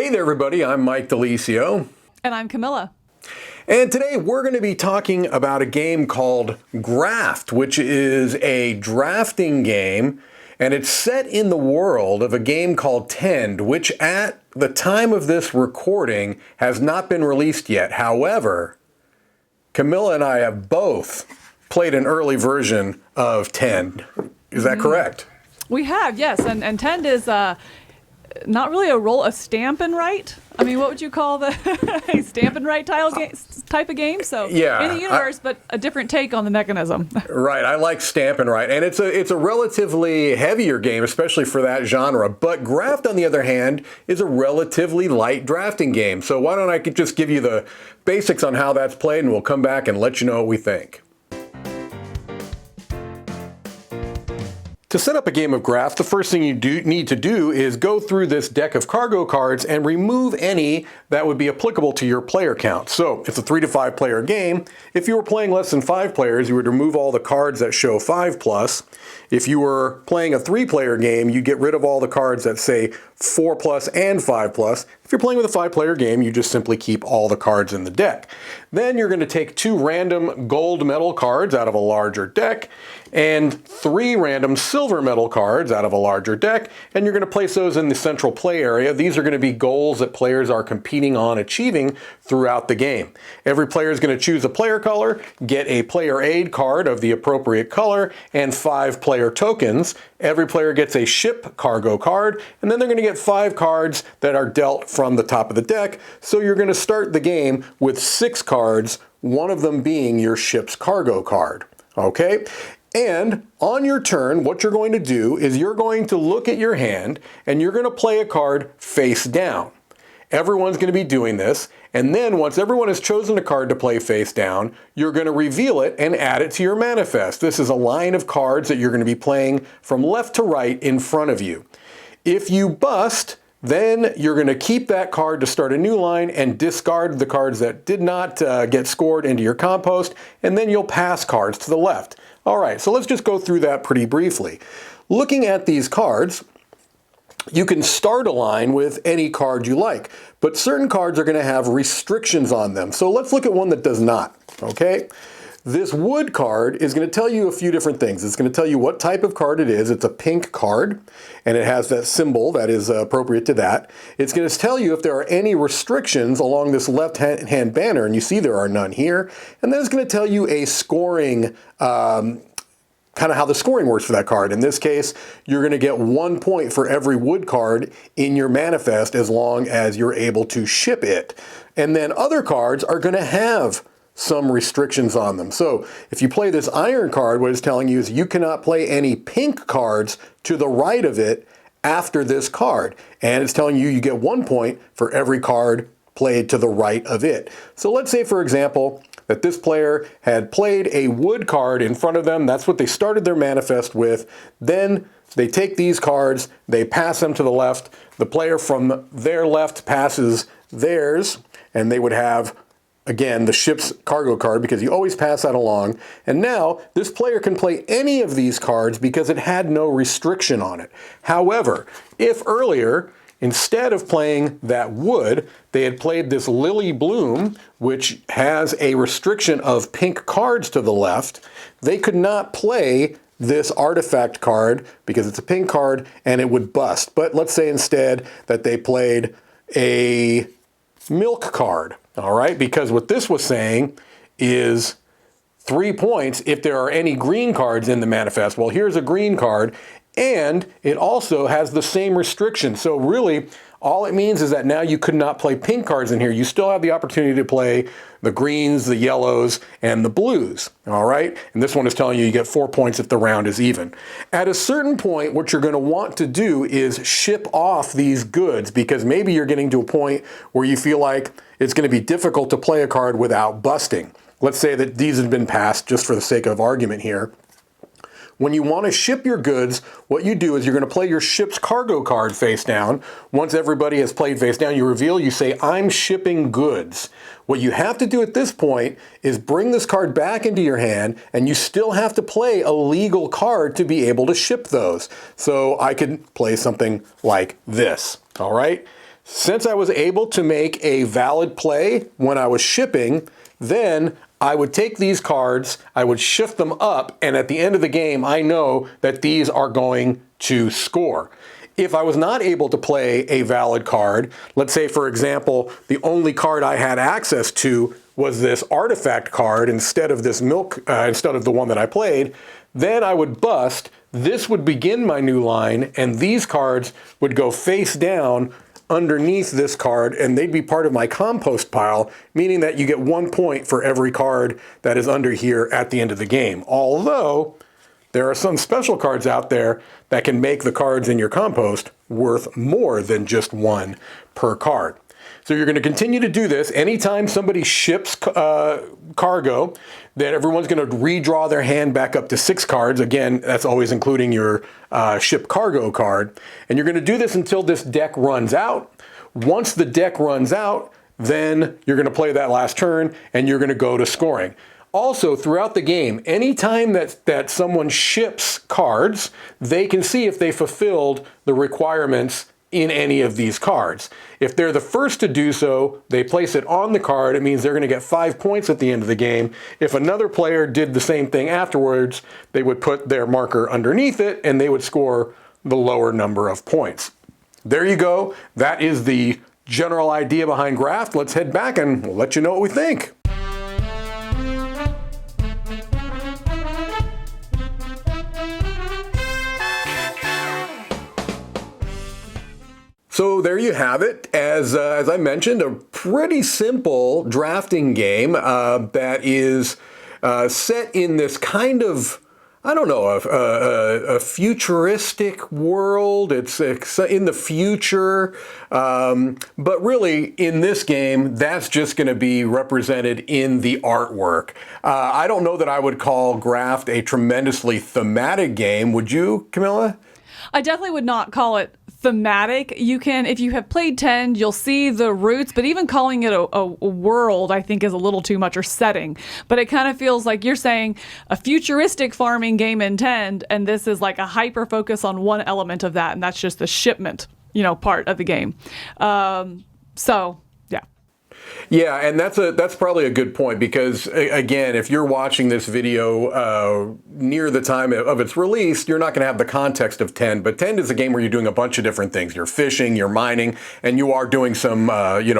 Hey there, everybody. I'm Mike DeLisio. And I'm Camilla. And today we're going to be talking about a game called Graft, which is a drafting game, and it's set in the world of a game called Tend, which at the time of this recording has not been released yet. However, Camilla and I have both played an early version of Tend. Is that correct? We have, yes. And Tend is not really a stamp and write. I mean, what would you call the a stamp and write type of game? So yeah, in the universe, but a different take on the mechanism. Right. I like stamp and write. And it's a relatively heavier game, especially for that genre. But Graft, on the other hand, is a relatively light drafting game. So why don't I just give you the basics on how that's played, and we'll come back and let you know what we think. To set up a game of Graft, the first thing you need to do is go through this deck of cargo cards and remove any that would be applicable to your player count. So it's a 3 to 5 player game. If you were playing less than 5 players, you would remove all the cards that show 5+. If you were playing a 3-player game, you get rid of all the cards that say 4+ and 5+. If you're playing with a 5-player game, you just simply keep all the cards in the deck. Then you're going to take 2 random gold metal cards out of a larger deck and 3 random silver metal cards out of a larger deck, and you're going to place those in the central play area. These are going to be goals that players are competing on achieving throughout the game. Every player is going to choose a player color, get a player aid card of the appropriate color, and 5 player tokens. Every player gets a ship cargo card, and then they're going to get 5 cards that are dealt from the top of the deck. So you're going to start the game with 6 cards, one of them being your ship's cargo card. Okay? And on your turn, what you're going to do is you're going to look at your hand and you're going to play a card face down. Everyone's going to be doing this, and then once everyone has chosen a card to play face down, you're going to reveal it and add it to your manifest. This is a line of cards that you're going to be playing from left to right in front of you. If you bust, then you're going to keep that card to start a new line and discard the cards that did not get scored into your compost, and then you'll pass cards to the left. All right, so let's just go through that pretty briefly. Looking at these cards, you can start a line with any card you like, but certain cards are going to have restrictions on them. So let's look at one that does not, okay? This wood card is going to tell you a few different things. It's going to tell you what type of card it is. It's a pink card, and it has that symbol that is appropriate to that. It's going to tell you if there are any restrictions along this left-hand banner, and you see there are none here. And then it's going to tell you a scoring, kind of how the scoring works for that card. In this case, you're going to get 1 point for every wood card in your manifest as long as you're able to ship it. And then other cards are going to have some restrictions on them. So if you play this iron card, what it's telling you is you cannot play any pink cards to the right of it after this card. And it's telling you you get 1 point for every card played to the right of it. So let's say, for example, that this player had played a wood card in front of them. That's what they started their manifest with. Then they take these cards, they pass them to the left. The player from their left passes theirs, and they would have, again, the ship's cargo card, because you always pass that along. And now this player can play any of these cards because it had no restriction on it. However, if earlier, instead of playing that wood, they had played this lily bloom, which has a restriction of pink cards to the left, they could not play this artifact card because it's a pink card and it would bust. But let's say instead that they played a milk card. All right, because what this was saying is 3 points if there are any green cards in the manifest. Well, here's a green card, and it also has the same restriction. So really, all it means is that now you could not play pink cards in here. You still have the opportunity to play the greens, the yellows, and the blues. All right, and this one is telling you get 4 points if the round is even. At a certain point, what you're going to want to do is ship off these goods, because maybe you're getting to a point where you feel like it's going to be difficult to play a card without busting. Let's say that these have been passed, just for the sake of argument here. When you want to ship your goods, what you do is you're going to play your ship's cargo card face down. Once everybody has played face down, you reveal, you say, I'm shipping goods. What you have to do at this point is bring this card back into your hand, and you still have to play a legal card to be able to ship those. So I could play something like this, all right? Since I was able to make a valid play when I was shipping, then I would take these cards, I would shift them up, and at the end of the game, I know that these are going to score. If I was not able to play a valid card, let's say, for example, the only card I had access to was this artifact card instead of this instead of the one that I played, then I would bust. This would begin my new line, and these cards would go face down underneath this card, and they'd be part of my compost pile, meaning that you get 1 point for every card that is under here at the end of the game. Although, there are some special cards out there that can make the cards in your compost worth more than just 1 per card. So you're going to continue to do this. Anytime somebody ships cargo, then everyone's going to redraw their hand back up to 6 cards. Again, that's always including your ship cargo card. And you're going to do this until this deck runs out. Once the deck runs out, then you're going to play that last turn and you're going to go to scoring. Also, throughout the game, anytime that someone ships cards, they can see if they fulfilled the requirements in any of these cards. If they're the first to do so, they place it on the card. It means they're going to get 5 points at the end of the game. If another player did the same thing afterwards, they would put their marker underneath it and they would score the lower number of points. There you go. That is the general idea behind Graft. Let's head back and we'll let you know what we think. So there you have it. As I mentioned, a pretty simple drafting game that is set in this kind of, I don't know, a futuristic world. It's in the future, but really in this game, that's just going to be represented in the artwork. I don't know that I would call Graft a tremendously thematic game. Would you, Camilla? I definitely would not call it thematic. You can, if you have played Tend, you'll see the roots, but even calling it a world, I think, is a little too much, or setting. But it kind of feels like you're saying a futuristic farming game in Tend, and this is like a hyper focus on one element of that, and that's just the shipment, part of the game. So, yeah. Yeah, and that's probably a good point because, again, if you're watching this video near the time of its release, you're not going to have the context of Tend. But Tend is a game where you're doing a bunch of different things. You're fishing, you're mining, and you are doing some,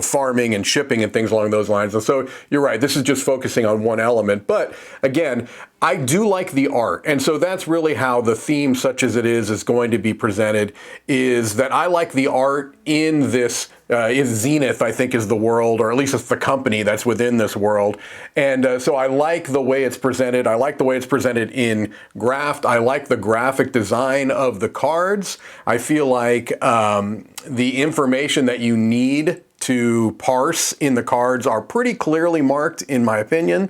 farming and shipping and things along those lines. And so you're right, this is just focusing on one element. But, again, I do like the art. And so that's really how the theme, such as it is going to be presented, is that I like the art in this. Zenith, I think, is the world, or at least it's the company that's within this world. And so I like the way it's presented. I like the way it's presented in Graft. I like the graphic design of the cards. I feel like the information that you need to parse in the cards are pretty clearly marked, in my opinion,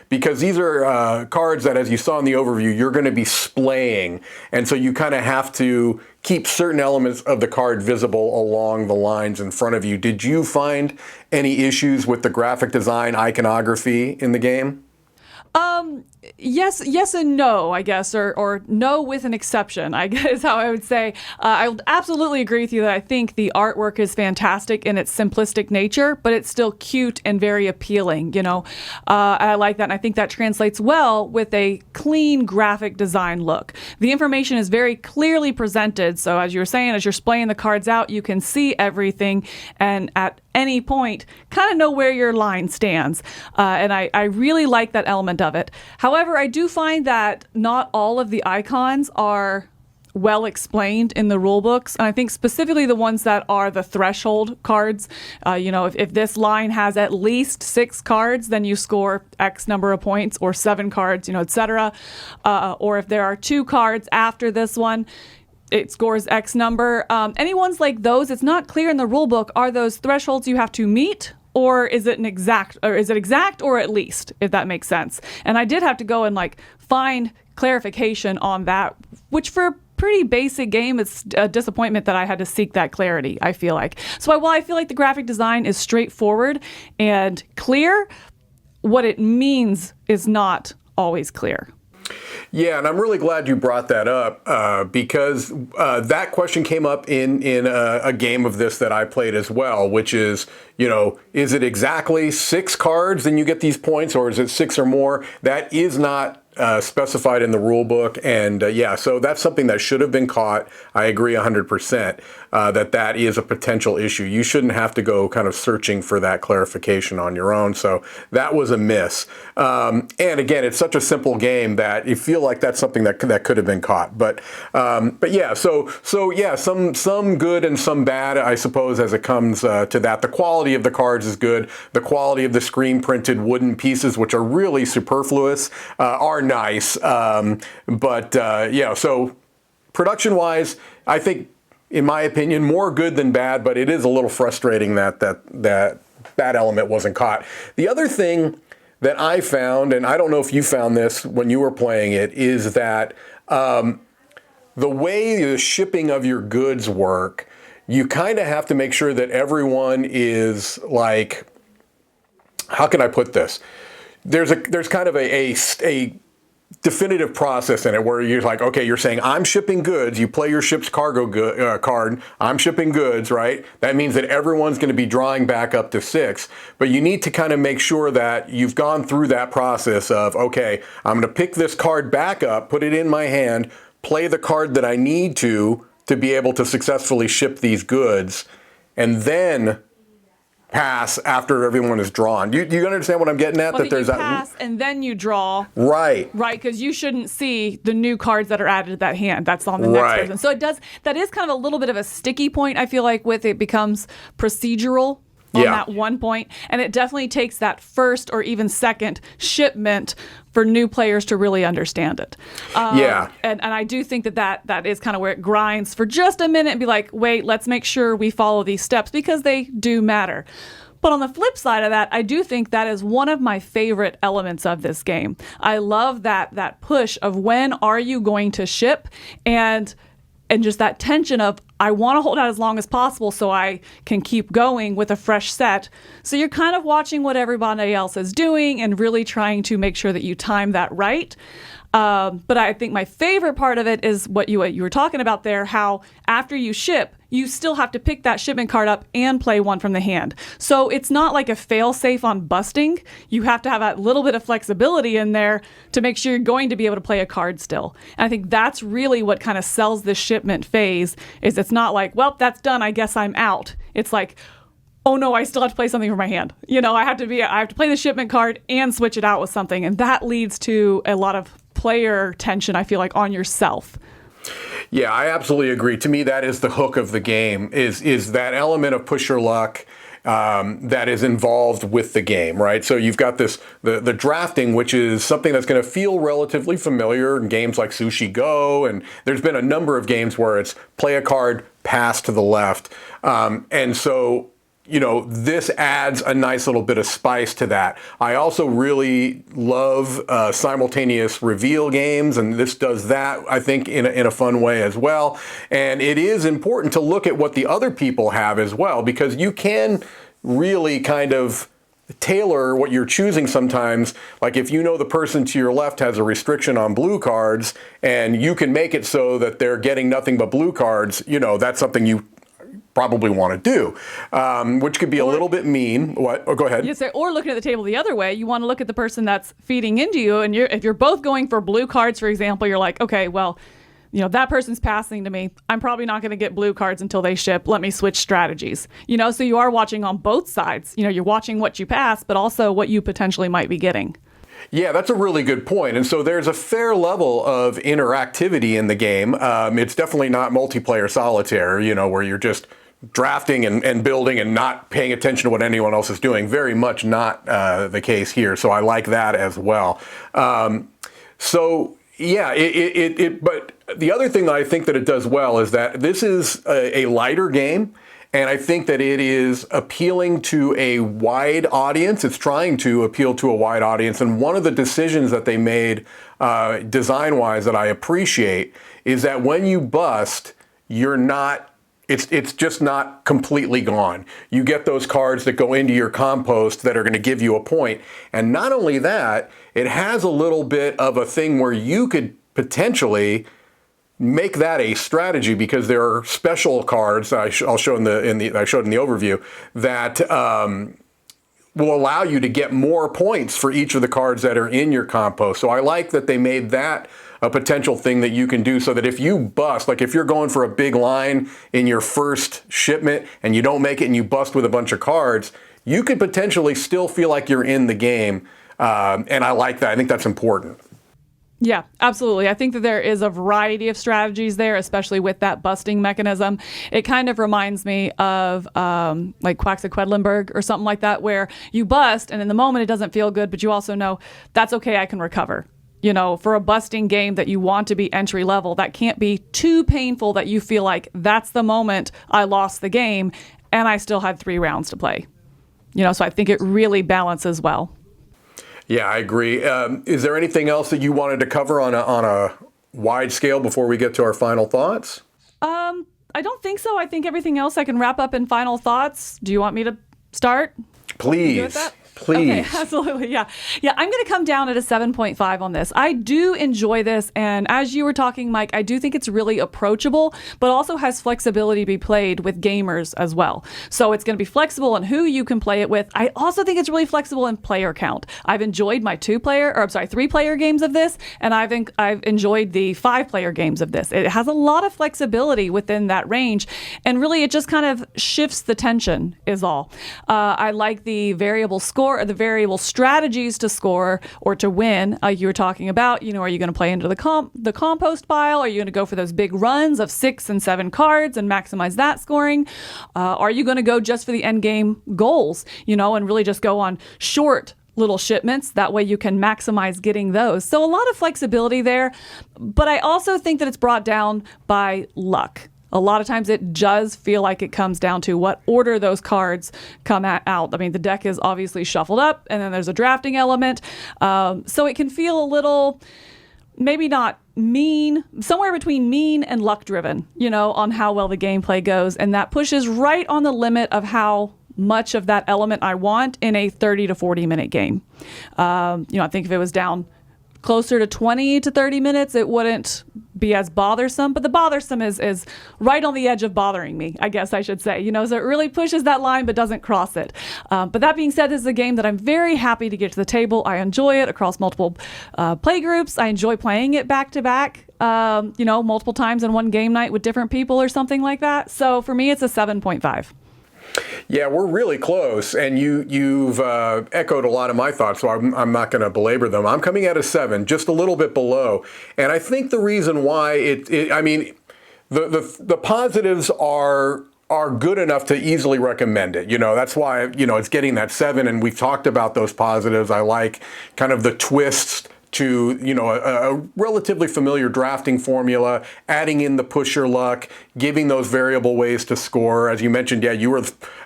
because these are cards that, as you saw in the overview, you're going to be splaying. And so you kind of have to keep certain elements of the card visible along the lines in front of you. Did you find any issues with the graphic design iconography in the game? Yes and no, I guess, or no with an exception, I guess is how I would say. I would absolutely agree with you that I think the artwork is fantastic in its simplistic nature, but it's still cute and very appealing, I like that, and I think that translates well with a clean graphic design look. The information is very clearly presented, so as you were saying, as you're splaying the cards out, you can see everything, and at any point, kind of know where your line stands. And I really like that element of it. However, I do find that not all of the icons are well explained in the rule books. And I think specifically the ones that are the threshold cards. If this line has at least 6 cards, then you score X number of points, or 7 cards, etc. Or if there are 2 cards after this one, it scores X number. Any ones like those, it's not clear in the rule book. Are those thresholds you have to meet, or is it exact, or at least, if that makes sense? And I did have to go and find clarification on that, which for a pretty basic game, it's a disappointment that I had to seek that clarity, I feel like. So while I feel like the graphic design is straightforward and clear, what it means is not always clear. Yeah, and I'm really glad you brought that up because that question came up in a game of this that I played as well, which is, is it exactly 6 cards and you get these points, or is it 6 or more? That is not specified in the rule book, and so that's something that should have been caught. I agree 100% that is a potential issue. You shouldn't have to go kind of searching for that clarification on your own. So that was a miss. And again, it's such a simple game that you feel like that's something that could have been caught. But yeah, so yeah, some good and some bad, I suppose, as it comes to that. The quality of the cards is good. The quality of the screen printed wooden pieces, which are really superfluous, are nice. So production-wise, I think, in my opinion, more good than bad, but it is a little frustrating that element wasn't caught. The other thing that I found, and I don't know if you found this when you were playing it, is that the way the shipping of your goods work, you kind of have to make sure that everyone is like, how can I put this? There's kind of a definitive process in it where you're like, okay, you're saying I'm shipping goods. You play your ship's cargo card. I'm shipping goods, right? That means that everyone's going to be drawing back up to 6. But you need to kind of make sure that you've gone through that process of, okay, I'm going to pick this card back up, put it in my hand, play the card that I need to be able to successfully ship these goods, and then pass after everyone is drawn. Do you understand what I'm getting at? Well, that there's you that pass and then you draw. Right. Right, because you shouldn't see the new cards that are added to that hand. That's on the next person. So that is kind of a little bit of a sticky point, I feel like, with it becomes procedural on that one point. And it definitely takes that first or even second shipment for new players to really understand it. And I do think that is kind of where it grinds for just a minute and be like, wait, let's make sure we follow these steps because they do matter. But on the flip side of that, I do think that is one of my favorite elements of this game. I love that push of when are you going to ship, and just that tension of I want to hold out as long as possible so I can keep going with a fresh set. So you're kind of watching what everybody else is doing and really trying to make sure that you time that right. But I think my favorite part of it is what you were talking about there, how after you ship, you still have to pick that shipment card up and play one from the hand. So it's not like a fail-safe on busting. You have to have a little bit of flexibility in there to make sure you're going to be able to play a card still. And I think that's really what kind of sells this shipment phase, is it's not like, well, that's done, I guess I'm out. It's like, oh no, I still have to play something from my hand. I have to play the shipment card and switch it out with something. And that leads to a lot of player tension, I feel like, on yourself. Yeah, I absolutely agree. To me, that is the hook of the game, is that element of push your luck that is involved with the game, right? So you've got the drafting, which is something that's going to feel relatively familiar in games like Sushi Go, and there's been a number of games where it's play a card, pass to the left. And so this adds a nice little bit of spice to that. I also really love simultaneous reveal games, and this does that, I think, in a fun way as well. And it is important to look at what the other people have as well, because you can really kind of tailor what you're choosing sometimes. Like if the person to your left has a restriction on blue cards, and you can make it so that they're getting nothing but blue cards, that's something you probably want to do, which could be a little bit mean. What? Oh, go ahead. You say, or looking at the table the other way, you want to look at the person that's feeding into you, and if you're both going for blue cards, for example, you're like, okay, well, that person's passing to me. I'm probably not going to get blue cards until they ship. Let me switch strategies. So you are watching on both sides. You're watching what you pass, but also what you potentially might be getting. Yeah, that's a really good point. And so there's a fair level of interactivity in the game. It's definitely not multiplayer solitaire, where you're just drafting and building and not paying attention to what anyone else is doing. Very much not the case here. So I like that as well. But the other thing that I think that it does well is that this is a lighter game. And I think that it is appealing to a wide audience. It's trying to appeal to a wide audience. And one of the decisions that they made design-wise that I appreciate is that when you bust, you're not It's just not completely gone. You get those cards that go into your compost that are going to give you a point. And not only that, it has a little bit of a thing where you could potentially make that a strategy, because there are special cards I'll show I showed in the overview that will allow you to get more points for each of the cards that are in your compost. So I like that they made that a potential thing that you can do, so that if you bust, like if you're going for a big line in your first shipment and you don't make it and you bust with a bunch of cards, you could potentially still feel like you're in the game. And I like that. I think that's important. Yeah, absolutely. I think that there is a variety of strategies there, especially with that busting mechanism. It kind of reminds me of like Quaxaquedlinburg or something like that, where you bust and in the moment it doesn't feel good, but you also know that's okay, I can recover. You know, for a busting game that you want to be entry level, that can't be too painful that you feel like that's the moment I lost the game and I still had 3 rounds to play. You know, so I think it really balances well. Yeah, I agree. Is there anything else that you wanted to cover on a wide scale before we get to our final thoughts? I don't think so. I think everything else I can wrap up in final thoughts. Do you want me to start? Please. Please. Okay, absolutely. Yeah. Yeah, I'm going to come down at a 7.5 on this. I do enjoy this. And as you were talking, Mike, I do think it's really approachable, but also has flexibility to be played with gamers as well. So it's going to be flexible in who you can play it with. I also think it's really flexible in player count. I've enjoyed my 3-player games of this, and I've enjoyed the 5-player games of this. It has a lot of flexibility within that range, and really it just kind of shifts the tension is all. I like the variable score, or the variable strategies to score or to win. You were talking about, you know, are you going to play into the compost pile? Are you going to go for those big runs of 6 and 7 cards and maximize that scoring? Are you going to go just for the end game goals, you know, and really just go on short little shipments? That way you can maximize getting those. So a lot of flexibility there, but I also think that it's brought down by luck. A lot of times it does feel like it comes down to what order those cards come out. I mean, the deck is obviously shuffled up, and then there's a drafting element. So it can feel a little, maybe not mean, somewhere between mean and luck driven, you know, on how well the gameplay goes. And that pushes right on the limit of how much of that element I want in a 30 to 40 minute game. You know, I think if it was down closer to 20 to 30 minutes, it wouldn't be as bothersome, but the bothersome is right on the edge of bothering me, I guess I should say, you know, so it really pushes that line but doesn't cross it. But that being said, this is a game that I'm very happy to get to the table. I enjoy it across multiple play groups. I enjoy playing it back to back, you know, multiple times in one game night with different people or something like that. So for me, it's a 7.5. Yeah, we're really close, and you've echoed a lot of my thoughts, so I'm not going to belabor them. I'm coming at a 7, just a little bit below, and I think the reason why I mean, the positives are good enough to easily recommend it. You know, that's why, you know, it's getting that 7, and we've talked about those positives. I like kind of the twists to, you know, a relatively familiar drafting formula, adding in the pusher luck, giving those variable ways to score. As you mentioned, yeah,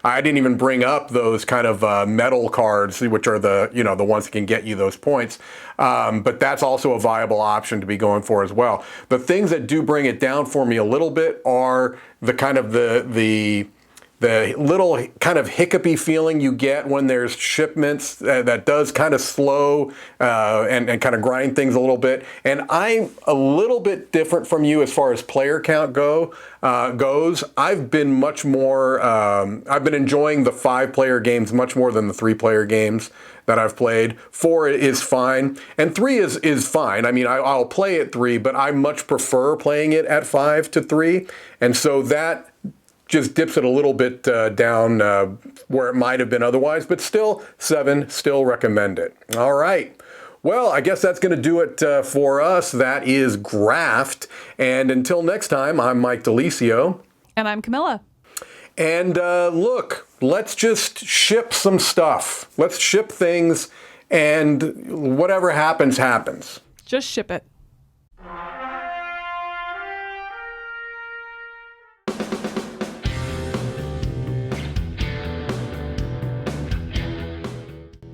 I didn't even bring up those kind of metal cards, which are the, you know, the ones that can get you those points. But that's also a viable option to be going for as well. The things that do bring it down for me a little bit are the kind of the little kind of hiccupy feeling you get when there's shipments that does kind of slow and kind of grind things a little bit. And I'm a little bit different from you as far as player count goes. I've been much more, I've been enjoying the 5-player games much more than the 3-player games that I've played. 4 is fine, and 3 is fine. I mean, I'll play at 3, but I much prefer playing it at 5 to 3. And so that just dips it a little bit down where it might have been otherwise, but still 7, still recommend it. All right. Well, I guess that's going to do it for us. That is Graft. And until next time, I'm Mike DeLisio. And I'm Camilla. And look, let's just ship some stuff. Let's ship things, and whatever happens, happens. Just ship it.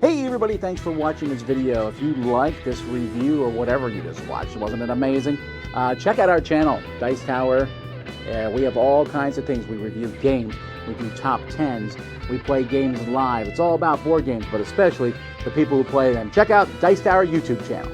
Hey everybody, thanks for watching this video. If you like this review or whatever you just watched, wasn't it amazing? Check out our channel, Dice Tower, We have all kinds of things. We review games, we do top 10s, we play games live. It's all about board games, but especially the people who play them. Check out Dice Tower YouTube channel.